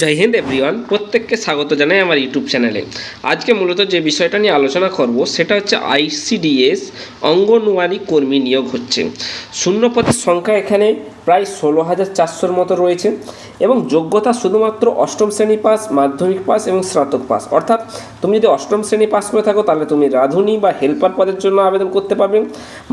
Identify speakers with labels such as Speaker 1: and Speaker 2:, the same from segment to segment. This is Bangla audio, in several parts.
Speaker 1: জয় হিন্দ এভরিওয়ান, প্রত্যেককে স্বাগত জানাই আমার ইউটিউব চ্যানেলে। আজকে মূলত যে বিষয়টা নিয়ে আলোচনা করব সেটা হচ্ছে আইসিডিএস অঙ্গনওয়াড়ি কর্মী নিয়োগ হচ্ছে। শূন্য পদের সংখ্যা এখানে প্রায় 16,400 মতো রয়েছে এবং যোগ্যতা শুধুমাত্র অষ্টম শ্রেণী পাস, মাধ্যমিক পাস এবং স্নাতক পাস। অর্থাৎ তুমি যদি অষ্টম শ্রেণী পাস করে থাকো তাহলে তুমি রাঁধুনি বা হেল্পার পদের জন্য আবেদন করতে পারবে,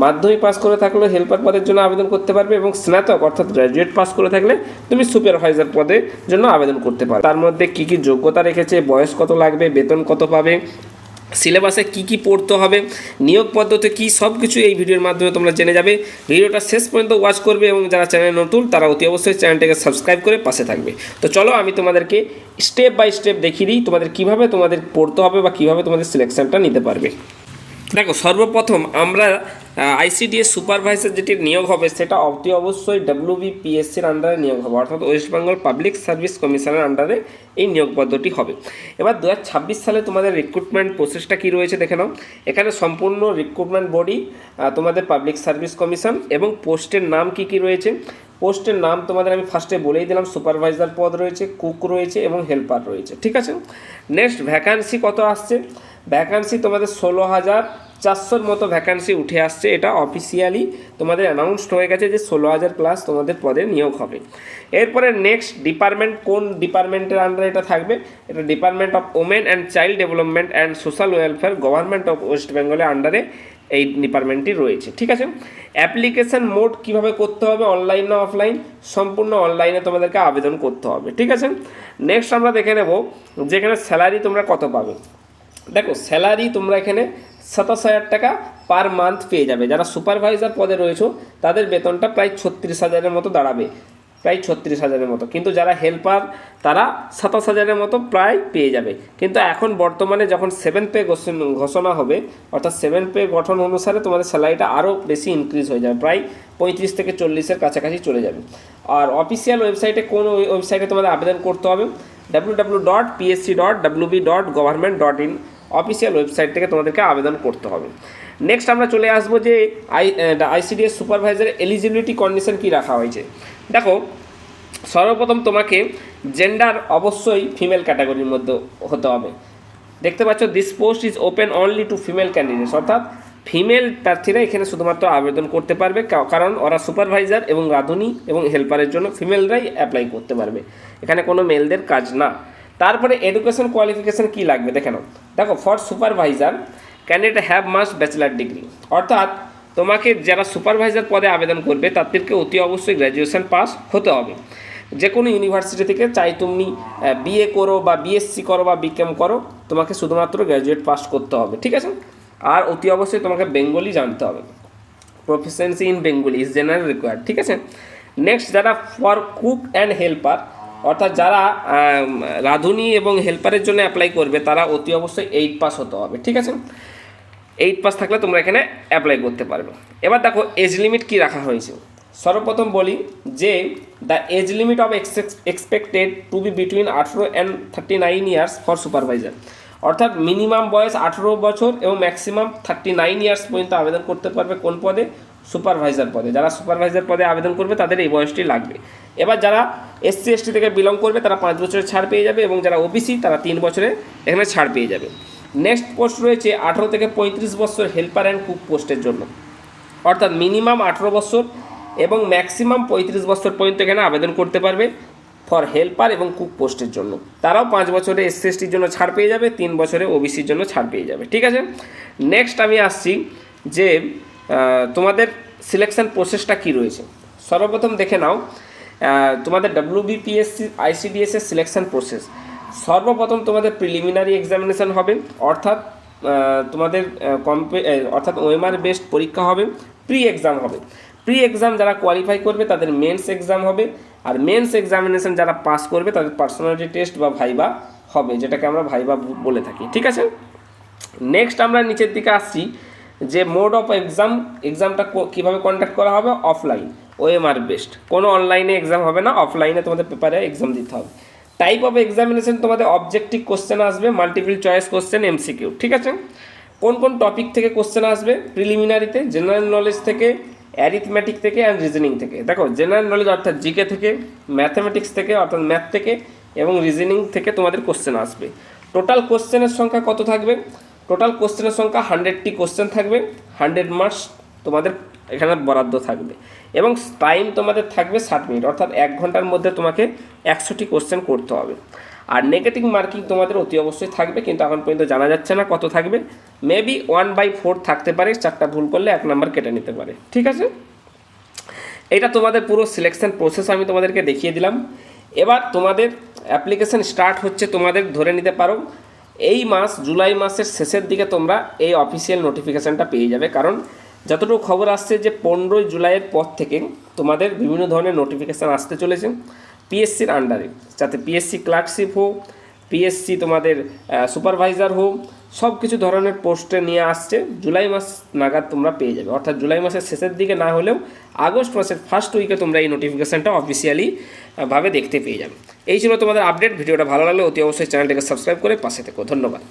Speaker 1: মাধ্যমিক পাস করে থাকলে হেল্পার পদের জন্য আবেদন করতে পারবে এবং স্নাতক অর্থাৎ গ্র্যাজুয়েট পাস করে থাকলে তুমি সুপারভাইজার পদের জন্য আবেদন করতে পারবে। তার মধ্যে কী কী যোগ্যতা রেখেছে, বয়স কত লাগবে, বেতন কত পাবে, সিলেবাসে কি কি পড়তে হবে, নিয়োগ পদ্ধতি কী, সব কিছু এই ভিডিওর মাধ্যমে তোমরা জেনে যাবে। ভিডিওটা শেষ পর্যন্ত ওয়াচ করবে এবং যারা চ্যানেল নতুন তারা অতি অবশ্যই চ্যানেলটাকে সাবস্ক্রাইব করে পাশে থাকবে। তো চলো আমি তোমাদেরকে স্টেপ বাই স্টেপ দেখিয়ে দিই তোমাদের কীভাবে তোমাদের পড়তে হবে বা কীভাবে তোমাদের সিলেকশানটা নিতে পারবে। দেখো, সর্বপ্রথম আমরা আইসিডিএস সুপারভাইজার যেটি নিয়োগ হবে সেটা অতি অবশ্যই WBPSCর আন্ডারে নিয়োগ হবে, অর্থাৎ ওয়েস্ট বেঙ্গল পাবলিক সার্ভিস কমিশনের আন্ডারে এই নিয়োগ পদ্ধতি হবে। এবার 2026 সালে তোমাদের রিক্রুটমেন্ট প্রসেসটা কী রয়েছে দেখে নাও। এখানে সম্পূর্ণ রিক্রুটমেন্ট বডি তোমাদের পাবলিক সার্ভিস কমিশন এবং পোস্টের নাম কী কী রয়েছে। পোস্টের নাম তোমাদের আমি ফার্স্টে বলেই দিলাম, সুপারভাইজার পদ রয়েছে, কুক রয়েছে এবং হেল্পার রয়েছে, ঠিক আছে। নেক্সট ভ্যাকান্সি কত আসছে, ভ্যাকান্সি তোমাদের 16,400 মতো ভ্যাকান্সি উঠে আসছে। এটা অফিসিয়ালি তোমাদের অ্যানাউন্সড হয়ে গেছে যে 16,000 প্লাস তোমাদের পদে নিয়োগ হবে। এরপরে নেক্সট ডিপার্টমেন্ট, কোন ডিপার্টমেন্টের আন্ডারে এটা থাকবে, এটা department of women and child development and social welfare, government of West বেঙ্গলের আন্ডারে এই ডিপার্টমেন্টটি রয়েছে, ঠিক আছে। অ্যাপ্লিকেশান মোড কীভাবে করতে হবে, অনলাইন না অফলাইন, সম্পূর্ণ অনলাইনে তোমাদেরকে আবেদন করতে হবে, ঠিক আছে। নেক্সট আমরা দেখে নেব যেখানে স্যালারি তোমরা কত পাবে। দেখো, স্যালারি তোমরা এখানে 27,000 টাকা পার মান্থ পেয়ে যাবে। যারা সুপারভাইজার পদে রয়েছে তাদের বেতনটা প্রায় 36,000-এর মতো দাঁড়াবে, প্রায় 36,000-এর মতো। কিন্তু যারা হেল্পার তারা 27,000-এর মতো প্রায় পেয়ে যাবে। কিন্তু এখন বর্তমানে যখন 7 পে ঘোষণা হবে, অর্থাৎ 7 পে গঠন অনুসারে তোমাদের স্যালারিটা আরও বেশি ইনক্রিজ হয়ে যাবে, প্রায় 35 থেকে 40-এর কাছাকাছি চলে যাবে। আর অফিসিয়াল ওয়েবসাইটে, কোন ওয়েবসাইটে তোমাদের আবেদন করতে হবে, www.psc.wb.government.in অফিসিয়াল ওয়েবসাইট থেকে তোমাদেরকে আবেদন করতে হবে। নেক্সট আমরা চলে আসবো যে আইসিডিএস সুপারভাইজারের এলিজিবিলিটি কন্ডিশন কী রাখা হয়েছে। দেখো, সর্বপ্রথম তোমাকে জেন্ডার অবশ্যই ফিমেল ক্যাটাগরির মধ্যে হতে হবে। দেখতে পাচ্ছ, this post is open only to female candidates, অর্থাৎ ফিমেল প্রার্থীরা এখানে শুধুমাত্র আবেদন করতে পারবে, কারণ ওরা সুপারভাইজার এবং রাঁধুনি এবং হেল্পারের জন্য ফিমেলরাই অ্যাপ্লাই করতে পারবে, এখানে কোনো মেলদের কাজ না। তারপরে এডুকেশন কোয়ালিফিকেশান কী লাগবে দেখে নাও। দেখো, for supervisor candidate have must bachelor degree, অর্থাৎ তোমাকে যারা সুপারভাইজার পদে আবেদন করবে তাদেরকে অতি অবশ্যই গ্র্যাজুয়েশন পাস হতে হবে। যে কোনো ইউনিভার্সিটি থেকে, চাই তুমি বিএ করো বা বিএসসি করো বা বিকম করো, তোমাকে শুধুমাত্র গ্র্যাজুয়েট পাস করতে হবে, ঠিক আছে। আর অতি অবশ্যই তোমাকে বেঙ্গলি জানতে হবে, proficiency in Bengali is general required, ঠিক আছে। নেক্সট, যারা ফর কুক অ্যান্ড হেল্পার, অর্থাৎ যারা রাঁধুনি এবং হেল্পারের জন্য অ্যাপ্লাই করবে তারা অতি অবশ্যই 8 পাস হতে হবে, ঠিক আছে। 8 পাস থাকলে তোমরা এখানে অ্যাপ্লাই করতে পারবে। এবার দেখো, এজ লিমিট কী রাখা হয়েছে। সর্বপ্রথম বলি যে the age limit of expected to be between 18 and 39 years for supervisor, অর্থাৎ মিনিমাম বয়স 18 বছর এবং ম্যাক্সিমাম 39 ইয়ার্স পর্যন্ত আবেদন করতে পারবে। কোন পদে? সুপারভাইজার পদে। যারা সুপারভাইজার পদে আবেদন করবে তাদের এই বয়সটি লাগবে। এবার যারা SC ST থেকে বিলং করবে তারা 5 বছরের ছাড় পেয়ে যাবে এবং যারা OBC তারা 3 বছরে এখানে ছাড় পেয়ে যাবে। নেক্সট পোস্ট রয়েছে 18 থেকে 35 বছর হেল্পার অ্যান্ড কুক পোস্টের জন্য, অর্থাৎ মিনিমাম 18 বছর এবং ম্যাক্সিমাম 35 বছর পর্যন্ত এখানে আবেদন করতে পারবে ফর হেল্পার এবং কুক পোস্টের জন্য। তারাও 5 বছরে SC STর জন্য ছাড় পেয়ে যাবে, 3 বছরে OBCর জন্য ছাড় পেয়ে যাবে, ঠিক আছে। নেক্সট আমি আসছি যে তোমাদের সিলেকশন প্রসেসটা কী রয়েছে। সর্বপ্রথম দেখে নাও তোমাদের WBPSC আইসিডিএসের সিলেকশন প্রসেস। সর্বপ্রথম তোমাদের প্রিলিমিনারি এক্সামিনেশান হবে, অর্থাৎ তোমাদের অর্থাৎ OMR বেসড পরীক্ষা হবে, প্রি এক্সাম হবে। প্রি এক্সাম যারা কোয়ালিফাই করবে তাদের মেন্স এক্সাম হবে, আর মেন্স এক্সামিনেশান যারা পাস করবে তাদের পার্সোনালিটি টেস্ট বা ভাইবা হবে, যেটাকে আমরা ভাইবা বলে থাকি, ঠিক আছে। নেক্সট আমরা নিচের দিকে আসছি যে মোড অফ এক্সামটা কীভাবে কন্ডাক্ট করা হবে। অফলাইন, OMR বেসড, কোনো অনলাইনে এক্সাম হবে না, অফলাইনে তোমাদের পেপারে এক্সাম দিতে হবে। টাইপ অফ এক্সামিনেশন তোমাদের অবজেক্টিভ কোশ্চেন আসবে, মাল্টিপল চয়েস কোশ্চেন, MCQ, ঠিক আছে। কোন কোন টপিক থেকে কোশ্চেন আসবে প্রিলিমিনারিতে? জেনারেল নলেজ থেকে, অ্যারিথমেটিক থেকে অ্যান্ড রিজনিং থেকে। দেখো, জেনারেল নলেজ অর্থাৎ জিকে থেকে, ম্যাথামেটিক্স থেকে অর্থাৎ ম্যাথ থেকে, এবং রিজনিং থেকে তোমাদের কোশ্চেন আসবে। টোটাল কোশ্চেনের সংখ্যা কত থাকবে? টোটাল কোশ্চেনের সংখ্যা 100টি কোশ্চেন থাকবে, 100 মার্কস তোমাদের এখানে বরাদ্দ থাকবে এবং টাইম তোমাদের থাকবে 60 মিনিট, অর্থাৎ 1 ঘন্টার মধ্যে তোমাকে 100টি কোশ্চেন করতে হবে। আর নেগেটিভ মার্কিং তোমাদের অতি অবশ্যই থাকবে, কিন্তু এখন পর্যন্ত জানা যাচ্ছে না কত থাকবে। মেবি 1/4 থাকতে পারে, 4টা ভুল করলে 1 নাম্বার কেটে নিতে পারে। ঠিক আছে, এটা তোমাদের পুরো সিলেকশন প্রসেস আমি তোমাদেরকে দেখিয়ে দিলাম। এবার তোমাদের অ্যাপ্লিকেশন স্টার্ট হচ্ছে, তোমাদের ধরে নিতে পারো এই মাস জুলাই মাসের শেষের দিকে তোমরা এই অফিসিয়াল নোটিফিকেশানটা পেয়ে যাবে। কারণ যতটুকু খবর আসছে যে 15 জুলাইয়ের পর থেকে তোমাদের বিভিন্ন ধরনের নোটিফিকেশান আসতে চলেছে পিএসসির আন্ডারে, যাতে পিএসসি ক্লার্কশিপ হোক, পিএসসি তোমাদের সুপারভাইজার হোক, সব কিছু ধরনের পোস্টে নিয়ে আসছে। জুলাই মাস নাগাদ তোমরা পেয়ে যাবে, অর্থাৎ জুলাই মাসের শেষের দিকে না হলেও আগস্ট মাসের ফার্স্ট উইকে তোমরা এই নোটিফিকেশানটা অফিসিয়ালি ভাবে দেখতে পেয়ে যাবে। এই ছিল তোমাদের আপডেট। ভিডিওটা ভালো লাগলে অতি অবশ্যই চ্যানেলটাকে সাবস্ক্রাইব করে পাশে থেকো। ধন্যবাদ।